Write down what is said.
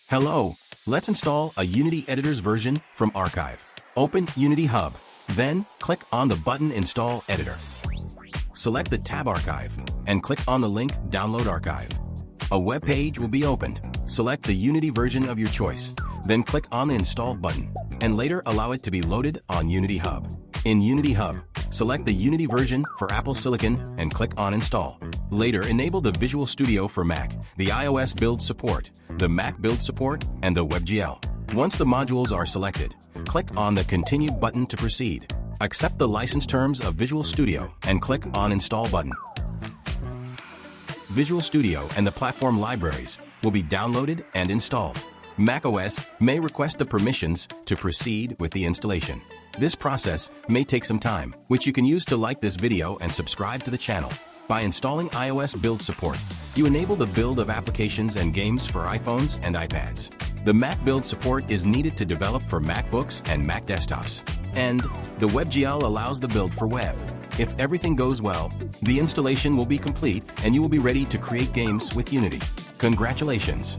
Hello, let's install a Unity Editor's version from Archive. Open Unity Hub, then click on the button Install Editor. Select the tab Archive, and click on the link Download Archive. A web page will be opened. Select the Unity version of your choice, then click on the Install button, and later allow it to be loaded on Unity Hub. In Unity Hub, select the Unity version for Apple Silicon and click on Install. Later, enable the Visual Studio for Mac, the iOS build support, the Mac build support, and the WebGL. Once the modules are selected, click on the Continue button to proceed. Accept the license terms of Visual Studio and click on Install button. Visual Studio and the platform libraries will be downloaded and installed. macOS may request the permissions to proceed with the installation. This process may take some time, which you can use to like this video and subscribe to the channel. By installing iOS build support, you enable the build of applications and games for iPhones and iPads. The Mac build support is needed to develop for MacBooks and Mac desktops, and the WebGL allows the build for web. If everything goes well, the installation will be complete and you will be ready to create games with Unity. Congratulations!